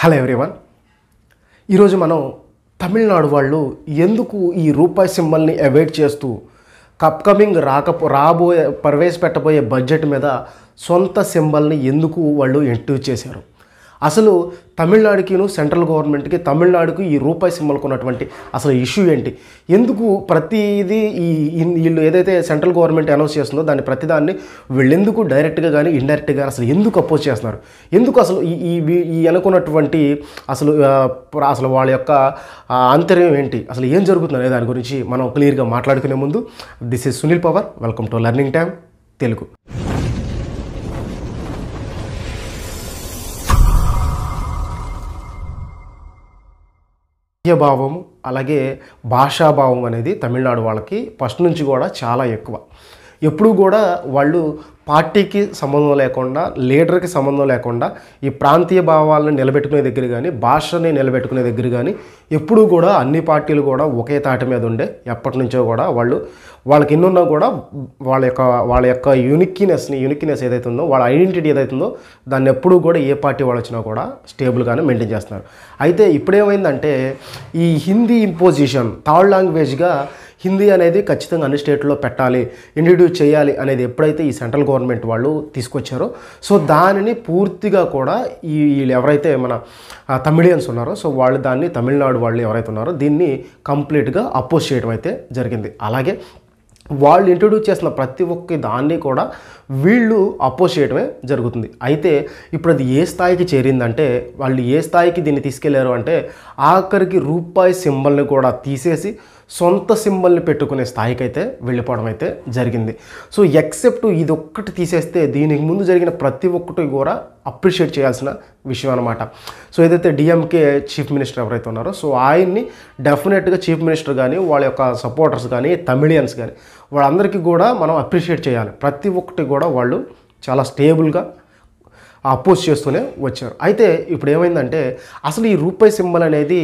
Hello everyone. ఈరోజు మనం తమిళనాడు వాళ్ళు ఎందుకు ఈ రూపాయి సింబల్ని అవాయిడ్ చేస్తూ అప్కమింగ్ రాబోయే ప్రవేశపెట్టబోయే బడ్జెట్ మీద సొంత సింబల్ని ఎందుకు వాళ్ళు ఇంట్రడ్యూస్ చేశారు, అసలు తమిళనాడుకిను సెంట్రల్ గవర్నమెంట్కి తమిళనాడుకి ఈ రూపాయి సింబల్కి ఉన్నటువంటి అసలు ఇష్యూ ఏంటి, ఎందుకు ప్రతిదీ వీళ్ళు ఏదైతే సెంట్రల్ గవర్నమెంట్ అనౌన్స్ చేస్తుందో దాన్ని ప్రతిదాన్ని వీళ్ళెందుకు డైరెక్ట్గా కానీ ఇండైరెక్ట్గా అసలు ఎందుకు అపోజ్ చేస్తున్నారు, ఎందుకు అసలు ఈ అనుకున్నటువంటి అసలు వాళ్ళ యొక్క ఆంతర్యం ఏంటి, అసలు ఏం జరుగుతుంది అనే దాని గురించి మనం క్లియర్గా మాట్లాడుకునే ముందు this is Sunil power. Welcome to learning time Telugu. భావము అలాగే భాషాభావం అనేది తమిళనాడు వాళ్ళకి ఫస్ట్ నుంచి కూడా చాలా ఎక్కువ. ఎప్పుడు కూడా వాళ్ళు పార్టీకి సంబంధం లేకుండా, లీడర్కి సంబంధం లేకుండా ఈ ప్రాంతీయ భావాలను నిలబెట్టుకునే దగ్గర కానీ, భాషని నిలబెట్టుకునే దగ్గర కానీ ఎప్పుడూ కూడా అన్ని పార్టీలు కూడా ఒకే తాటి మీద ఉండే. ఎప్పటి నుంచో కూడా వాళ్ళకి ఎన్నున్నా కూడా వాళ్ళ యొక్క యూనిక్నెస్ ఏదైతే ఉందో, వాళ్ళ ఐడెంటిటీ ఏదైతే ఉందో దాన్ని ఎప్పుడూ కూడా ఏ పార్టీ వాళ్ళు వచ్చినా కూడా స్టేబుల్గానే మెయింటైన్ చేస్తున్నారు. అయితే ఇప్పుడేమైందంటే ఈ హిందీ ఇంపోజిషన్ థర్డ్ లాంగ్వేజ్గా హిందీ అనేది ఖచ్చితంగా అన్ని స్టేట్లో పెట్టాలి, ఇంట్రడ్యూస్ చేయాలి అనేది ఎప్పుడైతే ఈ సెంట్రల్ గవర్నమెంట్ వాళ్ళు తీసుకొచ్చారో, సో దానిని పూర్తిగా కూడా వీళ్ళు ఎవరైతే మన తమిళియన్స్ ఉన్నారో, సో వాళ్ళు దాన్ని తమిళనాడు వాళ్ళు ఎవరైతే ఉన్నారో దీన్ని కంప్లీట్గా అపోజ్ చేయడం అయితే జరిగింది. అలాగే వాళ్ళు ఇంట్రడ్యూస్ చేసిన ప్రతి ఒక్క దాన్ని కూడా వీళ్ళు అపోజ్ చేయడమే జరుగుతుంది. అయితే ఇప్పుడు అది ఏ స్థాయికి చేరిందంటే, వాళ్ళు ఏ స్థాయికి దీన్ని తీసుకెళ్లారు అంటే ఆఖరికి రూపాయి సింబల్ని కూడా తీసేసి సొంత సింబల్ని పెట్టుకునే స్థాయికి అయితే వెళ్ళిపోవడం అయితే జరిగింది. సో ఎక్సెప్ట్ ఇది ఒక్కటి తీసేస్తే దీనికి ముందు జరిగిన ప్రతి ఒక్కటి కూడా అప్రిషియేట్ చేయాల్సిన విషయం అనమాట. సో ఏదైతే డిఎంకే చీఫ్ మినిస్టర్ ఎవరైతే ఉన్నారో, సో ఆయన్ని డెఫినెట్గా చీఫ్ మినిస్టర్ కానీ, వాళ్ళ యొక్క సపోర్టర్స్ కానీ, తమిళియన్స్ కానీ వాళ్ళందరికీ కూడా మనం అప్రిషియేట్ చేయాలి. ప్రతి ఒక్కటి కూడా వాళ్ళు చాలా స్టేబుల్గా అపోజ్ చేస్తూనే వచ్చారు. అయితే ఇప్పుడు ఏమైందంటే అసలు ఈ రూపాయి సింబల్ అనేది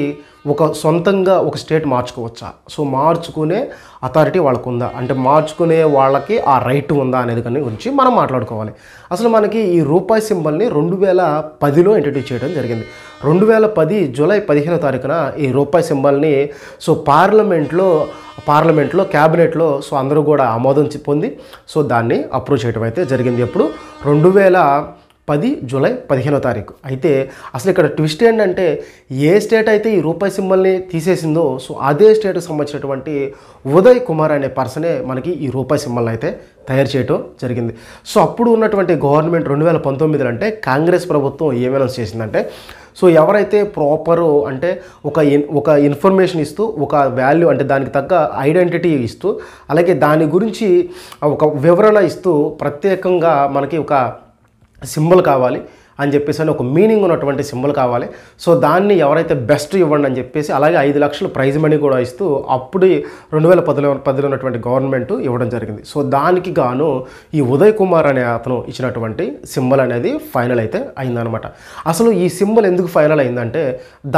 సొంతంగా ఒక స్టేట్ మార్చుకోవచ్చా, సో మార్చుకునే అథారిటీ వాళ్ళకు ఉందా, అంటే మార్చుకునే వాళ్ళకి ఆ రైట్ ఉందా అనేది దాని గురించి మనం మాట్లాడుకోవాలి. అసలు మనకి ఈ రూపాయి సింబల్ని 2010లో ఇంట్రడ్యూస్ చేయడం జరిగింది. 2010 జూలై 15వ తారీఖున ఈ రూపాయి సింబల్ని సో పార్లమెంట్లో క్యాబినెట్లో సో అందరూ కూడా ఆమోదం పొంది సో దాన్ని అప్రూవ్ చేయడం అయితే జరిగింది. ఎప్పుడు 2010 జూలై 15వ తారీఖు. అయితే అసలు ఇక్కడ ట్విస్ట్ ఏంటంటే ఏ స్టేట్ అయితే ఈ రూపాయి సింబల్ని తీసేసిందో సో అదే స్టేట్కి సంబంధించినటువంటి ఉదయ్ కుమార్ అనే పర్సనే మనకి ఈ రూపాయి సింబల్ని అయితే తయారు చేయడం జరిగింది. సో అప్పుడు ఉన్నటువంటి గవర్నమెంట్ 2019 అంటే కాంగ్రెస్ ప్రభుత్వం ఏమైనా చేసిందంటే, సో ఎవరైతే ప్రాపరు అంటే ఒక ఇన్ఫర్మేషన్ ఇస్తూ, ఒక వాల్యూ అంటే దానికి తగ్గ ఐడెంటిటీ ఇస్తూ, అలాగే దాని గురించి ఒక వివరణ ఇస్తూ ప్రత్యేకంగా మనకి ఒక సింబల్ కావాలి అని చెప్పేసి ఒక మీనింగ్ ఉన్నటువంటి సింబల్ కావాలి, సో దాన్ని ఎవరైతే బెస్ట్ ఇవ్వండి అని చెప్పేసి, అలాగే 5 లక్షలు ప్రైజ్ మనీ కూడా ఇస్తూ అప్పుడు 2010లో ఉన్నటువంటి గవర్నమెంట్ ఇవ్వడం జరిగింది. సో దానికి గాను ఈ ఉదయ్ కుమార్ అనే అతను ఇచ్చినటువంటి సింబల్ అనేది ఫైనల్ అయితే అయిందనమాట. అసలు ఈ సింబల్ ఎందుకు ఫైనల్ అయిందంటే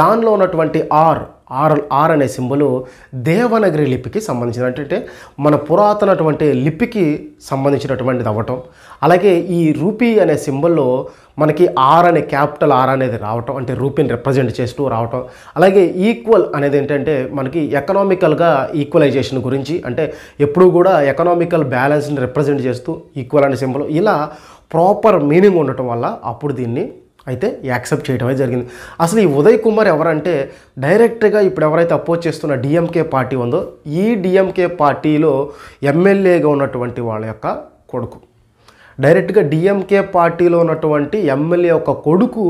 దానిలో ఉన్నటువంటి ఆర్ అనే సింబలు దేవనగిరి లిపికి సంబంధించినటువంటి, అంటే మన పురాతనటువంటి లిపికి సంబంధించినటువంటిది అవ్వటం, అలాగే ఈ రూపీ అనే సింబల్లో మనకి క్యాపిటల్ ఆర్ అనేది రావటం, అంటే రూపీని రిప్రజెంట్ చేస్తూ రావటం, అలాగే ఈక్వల్ అనేది ఏంటంటే మనకి ఎకనామికల్గా ఈక్వలైజేషన్ గురించి, అంటే ఎప్పుడూ కూడా ఎకనామికల్ బ్యాలెన్స్ని రిప్రజెంట్ చేస్తూ ఈక్వల్ అనే సింబల్, ఇలా ప్రాపర్ మీనింగ్ ఉండటం వల్ల అప్పుడు దీన్ని అయితే యాక్సెప్ట్ చేయడమే జరిగింది. అసలు ఈ ఉదయ్ కుమార్ ఎవరంటే డైరెక్ట్గా ఇప్పుడు ఎవరైతే అపోజ్ చేస్తున్న డిఎంకే పార్టీ ఉందో ఈ డిఎంకే పార్టీలో ఎమ్మెల్యేగా ఉన్నటువంటి వాళ్ళ యొక్క కొడుకు, డైరెక్ట్గా డిఎంకే పార్టీలో ఉన్నటువంటి ఎమ్మెల్యే యొక్క కొడుకు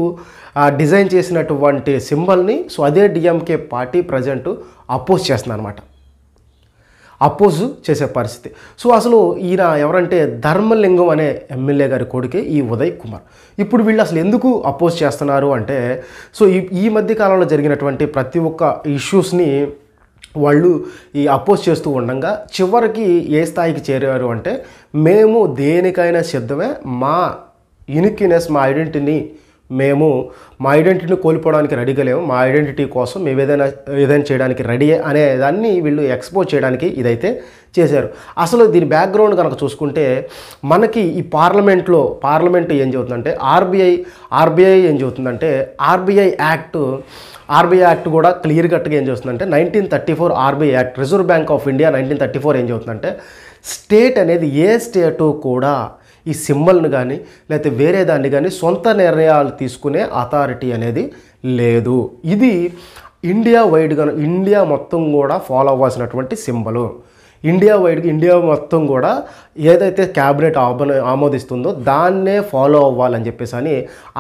డిజైన్ చేసినటువంటి సింబల్ని సో అదే డిఎంకే పార్టీ ప్రజెంట్ అపోజ్ చేస్తుంది అనమాట, అపోజ్ చేసే పరిస్థితి. సో అసలు ఈయన ఎవరంటే ధర్మలింగం అనే ఎమ్మెల్యే గారి కొడుకే ఈ ఉదయ్ కుమార్. ఇప్పుడు వీళ్ళు అసలు ఎందుకు అపోజ్ చేస్తున్నారు అంటే, సో ఈ మధ్య కాలంలో జరిగినటువంటి ప్రతి ఒక్క ఇష్యూస్ని వాళ్ళు ఈ అపోజ్ చేస్తూ ఉండగా చివరికి ఏ స్థాయికి చేరారు అంటే, మేము దేనికైనా సిద్ధమే, మా యూనిక్నెస్ మా ఐడెంటిటీని కోల్పోవడానికి రెడీగా లేము, మా ఐడెంటిటీ కోసం మేము ఏదైనా చేయడానికి రెడీ అనే దాన్ని వీళ్ళు ఎక్స్పోజ్ చేయడానికి ఇదైతే చేశారు. అసలు దీని బ్యాక్గ్రౌండ్ కనుక చూసుకుంటే మనకి ఈ పార్లమెంట్ ఏం చెబుతుందంటే ఆర్బీఐ ఏం చెబుతుందంటే ఆర్బీఐ యాక్ట్ కూడా క్లియర్ కట్గా ఏం చేస్తుందంటే 1934 RBI act, reserve bank of India 1934 ఏం చెబుతుందంటే స్టేట్ అనేది ఏ స్టేటు కూడా ఈ సింబల్ని కానీ లేకపోతే వేరే దాన్ని కానీ సొంత నిర్ణయాలు తీసుకునే అథారిటీ అనేది లేదు. ఇది ఇండియా మొత్తం కూడా ఫాలో అవ్వాల్సినటువంటి సింబలు. ఇండియా మొత్తం కూడా ఏదైతే క్యాబినెట్ ఆమోదిస్తుందో దాన్నే ఫాలో అవ్వాలని చెప్పేసి అని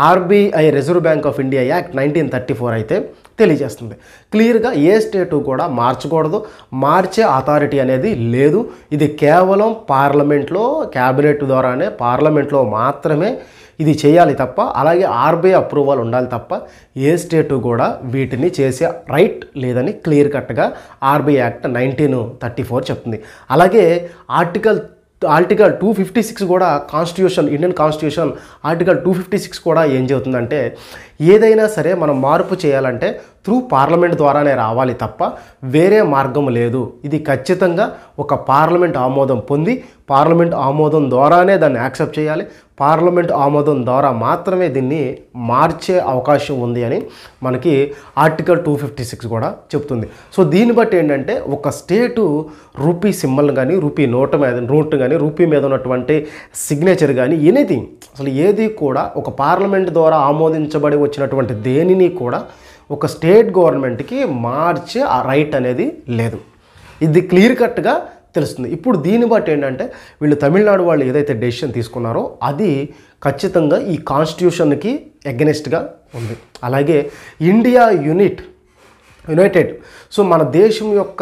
RBI reserve bank of India act 1934 అయితే తెలియజేస్తుంది. క్లియర్గా ఏ స్టేటు కూడా మార్చకూడదు, మార్చే అథారిటీ అనేది లేదు. ఇది కేవలం పార్లమెంట్లో క్యాబినెట్ ద్వారానే పార్లమెంట్లో మాత్రమే ఇది చేయాలి తప్ప, అలాగే ఆర్బీఐ అప్రూవల్ ఉండాలి తప్ప ఏ స్టేటు కూడా వీటిని చేసే రైట్ లేదని క్లియర్ కట్గా ఆర్బీఐ యాక్ట్ 1934 చెప్తుంది. అలాగే ఆర్టికల్ 256 కూడా ఇండియన్ కాన్స్టిట్యూషన్ ఆర్టికల్ 256 కూడా ఏం చెబుతుందంటే ఏదైనా సరే మనం మార్పు చేయాలంటే త్రూ పార్లమెంట్ ద్వారానే రావాలి తప్ప వేరే మార్గం లేదు. ఇది ఖచ్చితంగా ఒక పార్లమెంట్ ఆమోదం పొంది పార్లమెంట్ ఆమోదం ద్వారానే దాన్ని యాక్సెప్ట్ చేయాలి. పార్లమెంట్ ఆమోదం ద్వారా మాత్రమే దీన్ని మార్చే అవకాశం ఉంది అని మనకి ఆర్టికల్ 256 కూడా చెప్తుంది. సో దీన్ని బట్టి ఏంటంటే ఒక స్టేటు రూపీ సింబల్ కానీ రూపీ నోట్ కానీ రూపీ మీద ఉన్నటువంటి సిగ్నేచర్ కానీ ఎనీథింగ్ అసలు ఏది కూడా ఒక పార్లమెంట్ ద్వారా ఆమోదించబడి వచ్చినటువంటి దేనిని కూడా ఒక స్టేట్ గవర్నమెంట్కి మార్చే ఆ రైట్ అనేది లేదు. ఇది క్లియర్ కట్గా తెలుస్తుంది. ఇప్పుడు దీన్ని బట్టి ఏంటంటే వీళ్ళు తమిళనాడు వాళ్ళు ఏదైతే డెసిషన్ తీసుకున్నారో అది ఖచ్చితంగా ఈ కాన్స్టిట్యూషన్కి ఎగనెస్ట్గా ఉంది. అలాగే ఇండియా యునైటెడ్ సో మన దేశం యొక్క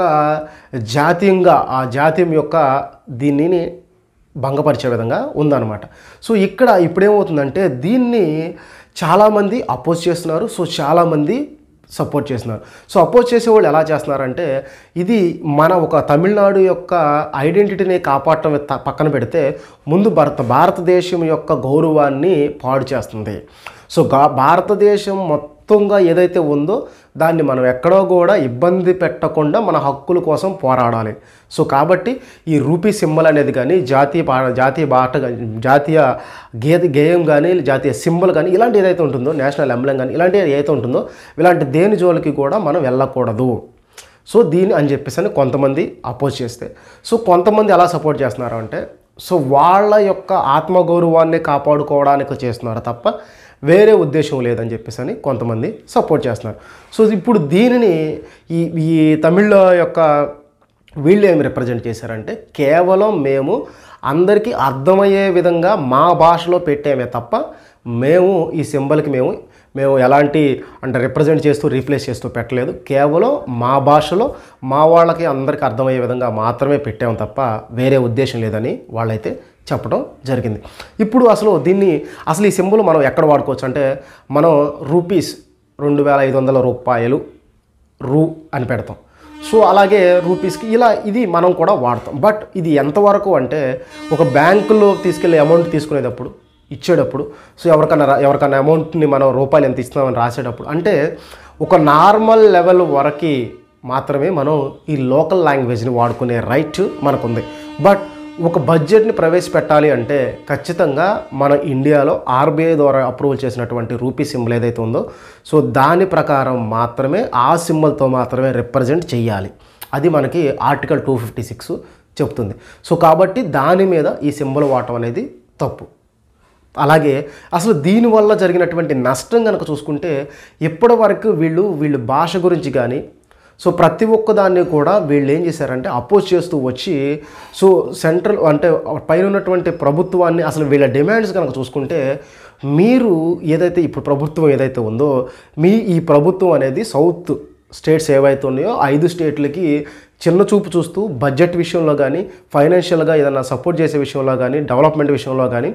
ఆ జాతీయం యొక్క దీనిని భంగపరిచే విధంగా ఉందన్నమాట. సో ఇక్కడ ఇప్పుడేమవుతుందంటే దీన్ని చాలామంది అపోజ్ చేస్తున్నారు, సో చాలామంది సపోర్ట్ చేస్తున్నారు. సో అపోజ్ చేసేవాళ్ళు ఎలా చేస్తున్నారంటే ఇది మన ఒక తమిళనాడు యొక్క ఐడెంటిటీని కాపాడటం పక్కన పెడితే ముందు భారతదేశం యొక్క గౌరవాన్ని పాడు చేస్తుంది. సో భారతదేశం మొత్తంగా ఏదైతే ఉందో దాన్ని మనం ఎక్కడో కూడా ఇబ్బంది పెట్టకుండా మన హక్కుల కోసం పోరాడాలి. సో కాబట్టి ఈ రూపీ సింబల్ అనేది కానీ జాతీయ గేయం కానీ జాతీయ సింబల్ కానీ ఇలాంటి ఏదైతే ఉంటుందో నేషనల్ ఎంబ్లెం కానీ ఇలాంటి ఏదైతే ఉంటుందో ఇలాంటి దేని జోలికి కూడా మనం వెళ్ళకూడదు. సో దీని అని చెప్పేసి కొంతమంది అపోజ్ చేస్తే సో కొంతమంది ఎలా సపోర్ట్ చేస్తున్నారు అంటే సో వాళ్ళ యొక్క ఆత్మగౌరవాన్ని కాపాడుకోవడానికి చేస్తున్నారు తప్ప వేరే ఉద్దేశం లేదని చెప్పేసి అని కొంతమంది సపోర్ట్ చేస్తున్నారు. సో ఇప్పుడు దీనిని ఈ తమిళ యొక్క వీళ్ళు ఏమి రిప్రజెంట్ చేశారంటే కేవలం మేము అందరికీ అర్థమయ్యే విధంగా మా భాషలో పెట్టామే తప్ప మేము ఈ సింబల్కి మేము ఎలాంటి అంటే రిప్రజెంట్ చేస్తూ రీప్లేస్ చేస్తూ పెట్టలేదు. కేవలం మా భాషలో మా వాళ్ళకి అందరికీ అర్థమయ్యే విధంగా మాత్రమే పెట్టాము తప్ప వేరే ఉద్దేశం లేదని వాళ్ళైతే చెప్పడం జరిగింది. ఇప్పుడు అసలు ఈ సింబల్ మనం ఎక్కడ వాడుకోవచ్చు అంటే మనం రూపీస్ 2500 రూపాయలు రూ అని పెడతాం. సో అలాగే రూపీస్కి ఇది మనం కూడా వాడతాం. బట్ ఇది ఎంతవరకు అంటే ఒక బ్యాంకులో తీసుకెళ్ళి అమౌంట్ తీసుకునేటప్పుడు ఇచ్చేటప్పుడు సో ఎవరికన్నా అమౌంట్ని మనం రూపాయలు ఎంత ఇస్తున్నామని రాసేటప్పుడు అంటే ఒక నార్మల్ లెవెల్ వరకు మాత్రమే మనం ఈ లోకల్ లాంగ్వేజ్ని వాడుకునే రైట్ మనకుంది. బట్ ఒక బడ్జెట్ని ప్రవేశపెట్టాలి అంటే ఖచ్చితంగా మన ఇండియాలో ఆర్బీఐ ద్వారా అప్రూవల్ చేసినటువంటి రూపీ సింబల్ ఏదైతే ఉందో సో దాని ప్రకారం మాత్రమే ఆ సింబల్తో మాత్రమే రిప్రజెంట్ చేయాలి. అది మనకి ఆర్టికల్ 256 చెప్తుంది. సో కాబట్టి దాని మీద ఈ సింబల్ వాడటం అనేది తప్పు. అలాగే అసలు దీనివల్ల జరిగినటువంటి నష్టం కనుక చూసుకుంటే ఇప్పటి వరకు వీళ్ళు భాష గురించి కానీ సో ప్రతి ఒక్కదాన్ని కూడా వీళ్ళు ఏం చేశారంటే అపోజ్ చేస్తూ వచ్చి సో సెంట్రల్ అంటే పైన ఉన్నటువంటి ప్రభుత్వాన్ని అసలు వీళ్ళ డిమాండ్స్ కనుక చూసుకుంటే మీరు ఏదైతే ఇప్పుడు ప్రభుత్వం ఏదైతే ఉందో ఈ ప్రభుత్వం అనేది సౌత్ స్టేట్స్ ఏవైతే ఉన్నాయో 5 స్టేట్లకి చిన్న చూపు చూస్తూ బడ్జెట్ విషయంలో కానీ ఫైనాన్షియల్గా ఏదైనా సపోర్ట్ చేసే విషయంలో కానీ డెవలప్మెంట్ విషయంలో కానీ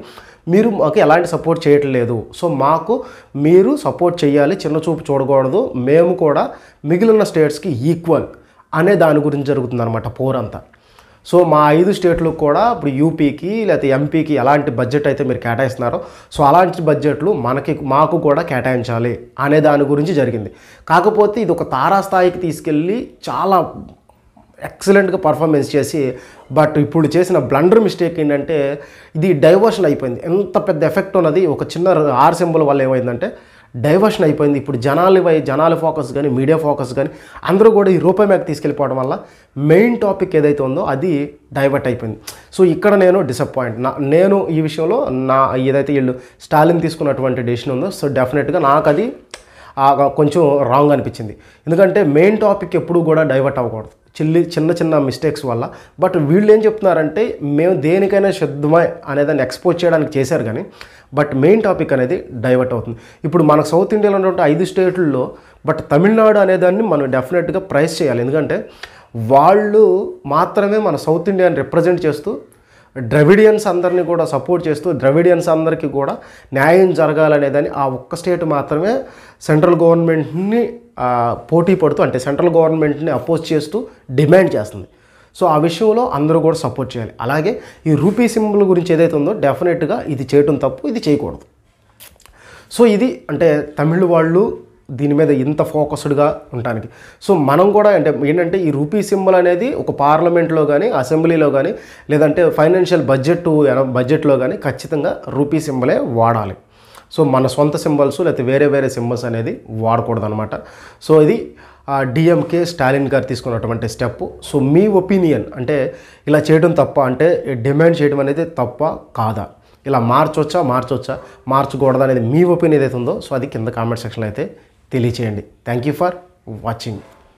మీరు మాకు ఎలాంటి సపోర్ట్ చేయట్లేదు. సో మాకు మీరు సపోర్ట్ చేయాలి, చిన్న చూపు చూడకూడదు, మేము కూడా మిగిలిన స్టేట్స్కి ఈక్వల్ అనే దాని గురించి జరుగుతుందన్నమాట పోరంతా. సో మా 5 స్టేట్లు కూడా ఇప్పుడు యూపీకి లేకపోతే ఎంపీకి ఎలాంటి బడ్జెట్ అయితే మీరు కేటాయిస్తున్నారో సో అలాంటి బడ్జెట్లు మాకు కూడా కేటాయించాలి అనే దాని గురించి జరిగింది. కాకపోతే ఇది ఒక తారాస్థాయికి తీసుకెళ్ళి చాలా ఎక్సలెంట్గా పర్ఫార్మెన్స్ చేసి బట్ ఇప్పుడు చేసిన బ్లండర్ మిస్టేక్ ఏంటంటే ఇది డైవర్షన్ అయిపోయింది. ఎంత పెద్ద ఎఫెక్ట్ ఉన్నది ఒక చిన్న ఆర్ సింబల్ వల్ల ఏమైందంటే డైవర్షన్ అయిపోయింది. ఇప్పుడు జనాల ఫోకస్ కానీ మీడియా ఫోకస్ కానీ అందరూ కూడా ఈ రూపాయి మ్యాక్ తీసుకెళ్ళిపోవడం వల్ల మెయిన్ టాపిక్ ఏదైతే ఉందో అది డైవర్ట్ అయిపోయింది. సో ఇక్కడ నేను డిసప్పాయింట్. నేను ఈ విషయంలో ఏదైతే వీళ్ళు స్టాలిన్ తీసుకున్నటువంటి డెసిషన్ ఉందో సో డెఫినెట్గా నాకు అది కొంచెం రాంగ్ అనిపించింది. ఎందుకంటే మెయిన్ టాపిక్ ఎప్పుడు కూడా డైవర్ట్ అవ్వకూడదు చిన్న మిస్టేక్స్ వల్ల. బట్ వీళ్ళు ఏం చెప్తున్నారంటే మేము దేనికైనా సిద్ధమై అనేదాన్ని ఎక్స్పోజ్ చేయడానికి చేశారు కానీ బట్ మెయిన్ టాపిక్ అనేది డైవర్ట్ అవుతుంది. ఇప్పుడు మనకు సౌత్ ఇండియాలో ఉన్నటువంటి 5 స్టేట్లలో బట్ తమిళనాడు అనేదాన్ని మనం డెఫినెట్గా ప్రైజ్ చేయాలి. ఎందుకంటే వాళ్ళు మాత్రమే మన సౌత్ ఇండియాని రిప్రజెంట్ చేస్తూ ద్రవిడియన్స్ అందరినీ కూడా సపోర్ట్ చేస్తూ ద్రవిడియన్స్ అందరికీ కూడా న్యాయం జరగాలనేదని ఆ ఒక్క స్టేట్ మాత్రమే సెంట్రల్ గవర్నమెంట్ని పోటీ పడుతూ అంటే సెంట్రల్ గవర్నమెంట్ని అపోజ్ చేస్తూ డిమాండ్ చేస్తుంది. సో ఆ విషయంలో అందరూ కూడా సపోర్ట్ చేయాలి. అలాగే ఈ రూపీ సింబల్ గురించి ఏదైతే ఉందో డెఫినెట్గా ఇది చేయటం తప్పు, ఇది చేయకూడదు. సో ఇది అంటే తమిళ వాళ్ళు దీని మీద ఇంత ఫోకస్డ్గా ఉండడానికి. సో మనం కూడా అంటే ఏంటంటే ఈ రూపీ సింబల్ అనేది ఒక పార్లమెంట్లో కానీ అసెంబ్లీలో కానీ లేదంటే ఫైనాన్షియల్ బడ్జెట్లో కానీ ఖచ్చితంగా రూపీ సింబలే వాడాలి. సో మన సొంత సింబల్స్ లేకపోతే వేరే సింబల్స్ అనేది వాడకూడదు అనమాట. సో ఇది డిఎంకే స్టాలిన్ గారు తీసుకున్నటువంటి స్టెప్. సో మీ ఒపీనియన్ అంటే ఇలా చేయడం తప్ప అంటే డిమాండ్ చేయడం అనేది తప్ప కాదా, ఇలా మార్చొచ్చా మార్చకూడదా అనేది మీ ఒపీనియన్ ఏదైతే ఉందో సో అది కింద కామెంట్ సెక్షన్లో అయితే తెలియచేయండి. Thank you for watching.